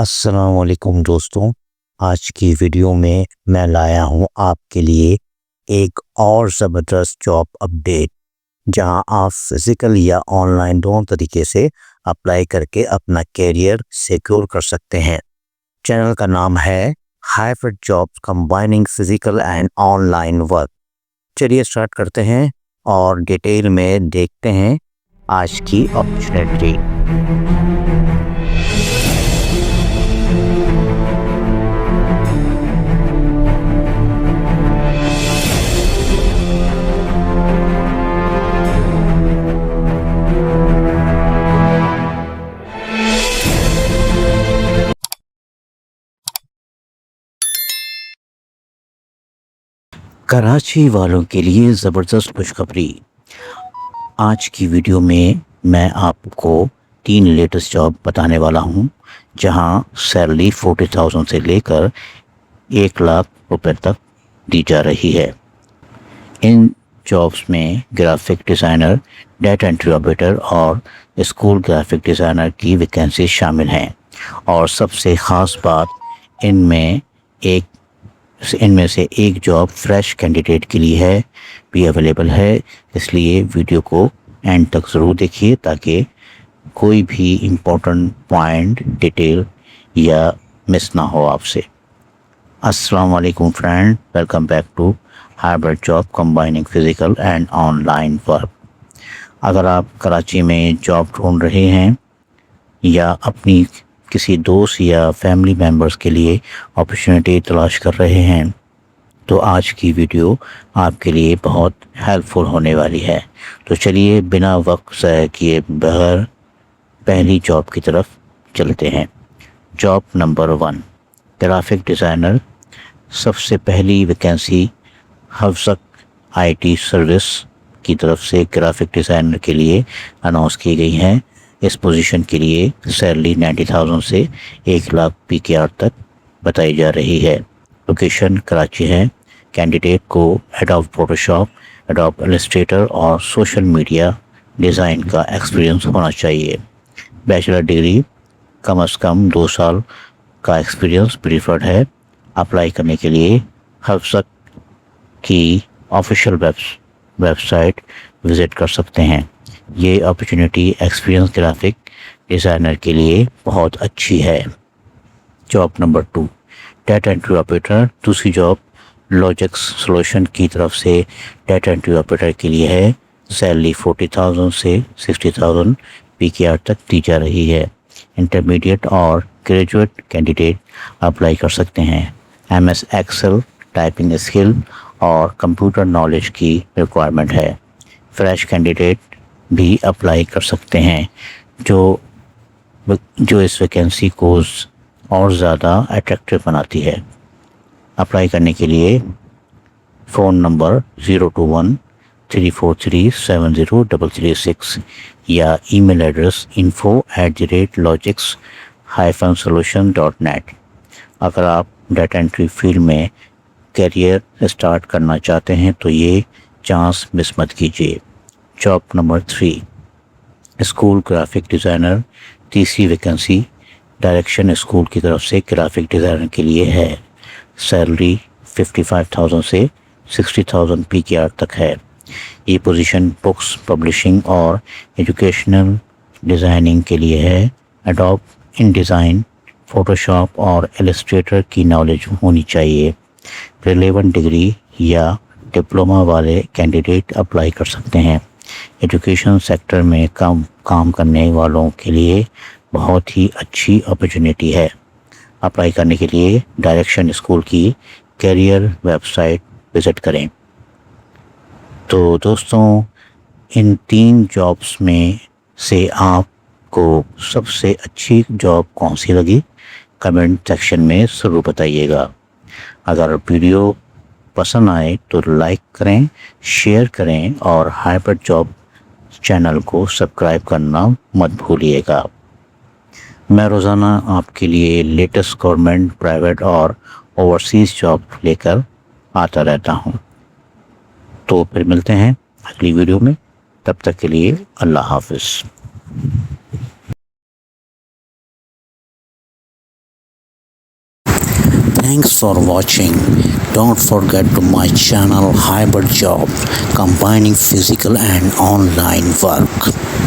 السلام علیکم دوستوں، آج کی ویڈیو میں لایا ہوں آپ کے لیے ایک اور زبردست جاب اپڈیٹ، جہاں آپ فزیکل یا آن لائن دونوں طریقے سے اپلائی کر کے اپنا کیریئر سیکیور کر سکتے ہیں۔ چینل کا نام ہے hybrid jobs combining physical and online work. چلیے اسٹارٹ کرتے ہیں اور ڈیٹیل میں دیکھتے ہیں آج کی اپرچونیٹی۔ کراچی والوں کے لیے زبردست خوشخبری۔ آج کی ویڈیو میں آپ کو 3 لیٹسٹ جاب بتانے والا ہوں، جہاں سیلری 40,000 سے لے کر 1 لاکھ روپے تک دی جا رہی ہے۔ ان جابس میں graphic designer, data entry operator اور اسکول گرافک ڈیزائنر کی ویکینسی شامل ہیں، اور سب سے خاص بات ان میں سے ایک جاب فریش کینڈیڈیٹ کے لیے ہے بھی اویلیبل ہے۔ اس لیے ویڈیو کو اینڈ تک ضرور دیکھیے تاکہ کوئی بھی امپورٹنٹ پوائنٹ، ڈیٹیل یا مس نہ ہو آپ سے۔ السلام علیکم friend, welcome back to hybrid job combining physical and online work. اگر آپ کراچی میں جاب ڈھونڈ رہے ہیں یا اپنی کسی دوست یا فیملی ممبرس کے لیے اپرچونیٹی تلاش کر رہے ہیں، تو آج کی ویڈیو آپ کے لیے بہت ہیلپ فل ہونے والی ہے۔ تو چلیے بنا وقت ضائع کیے بغیر پہلی جاب کی طرف چلتے ہیں۔ Job number 1، graphic designer. سب سے پہلی ویکینسی حفظک آئی ٹی سروس کی طرف سے گرافک ڈیزائنر کے لیے اناؤنس کی گئی ہیں۔ اس پوزیشن کے لیے سیلری 90,000 سے 1 لاکھ PKR تک بتائی جا رہی ہے۔ لوکیشن کراچی ہے۔ کینڈیڈیٹ کو ایڈوب فوٹوشاپ، ایڈوب السٹریٹر اور سوشل میڈیا ڈیزائن کا ایکسپیرینس ہونا چاہیے۔ بیچلر ڈگری کم از کم 2 سال کا ایکسپیرینس پریفرڈ ہے۔ اپلائی کرنے کے لیے حفظک کی آفیشیل ویب سائٹ وزٹ کر سکتے ہیں۔ یہ اپرچونیٹی ایکسپیرینس گرافک ڈیزائنر کے لیے بہت اچھی ہے۔ Job number 2، data entry operator. دوسری جاب لاجکس سولوشن کی طرف سے ڈیٹا انٹری آپریٹر کے لیے ہے۔ سیلری 40,000 سے 60,000 PKR تک دی جا رہی ہے۔ انٹرمیڈیٹ اور گریجویٹ کینڈیڈیٹ اپلائی کر سکتے ہیں۔ MS ایکسل ٹائپنگ اسکل اور کمپیوٹر نالج کی ریکوائرمنٹ ہے۔ فریش کینڈیڈیٹ بھی اپلائی کر سکتے ہیں، جو اس ویکینسی کو اور زیادہ اٹریکٹیو بناتی ہے۔ اپلائی کرنے کے لیے فون نمبر 021-343-7036 یا ای میل ایڈریس info@logix-solution.net۔ اگر آپ ڈیٹا انٹری فیلڈ میں کیریئر اسٹارٹ کرنا چاہتے ہیں تو یہ چانس مس مت کیجیے۔ Job number 3، school graphic designer. تیسری ویکینسی ڈائریکشن اسکول کی طرف سے گرافک ڈیزائنر کے لیے ہے۔ سیلری 55,000 سے 60,000 PKR تک ہے۔ یہ پوزیشن بکس پبلشنگ اور ایجوکیشنل ڈیزائننگ کے لیے ہے۔ ایڈوب ان ڈیزائن، فوٹوشاپ اور السٹریٹر کی نالج ہونی چاہیے۔ ریلیونٹ ڈگری یا ڈپلومہ والے کینڈیڈیٹ اپلائی کر سکتے ہیں۔ ایجوکیشن سیکٹر میں کام کرنے والوں کے لیے بہت ہی اچھی اپرچونیٹی ہے۔ اپلائی کرنے کے لیے ڈائریکشن اسکول کی کیریئر ویب سائٹ وزٹ کریں۔ تو دوستوں، ان 3 جابس میں سے آپ کو سب سے اچھی جاب کون سی لگی؟ کمنٹ سیکشن میں ضرور بتائیے گا۔ اگر ویڈیو پسند آئے تو لائک کریں، شیئر کریں اور ہائبرڈ جاب چینل کو سبسکرائب کرنا مت بھولیے گا۔ میں روزانہ آپ کے لیے لیٹسٹ گورنمنٹ، پرائیویٹ اور اوورسیز جاب لے کر آتا رہتا ہوں۔ تو پھر ملتے ہیں اگلی ویڈیو میں، تب تک کے لیے اللہ حافظ۔ Thanks for watching. Don't forget to my channel Hybrid Job, combining physical and online work.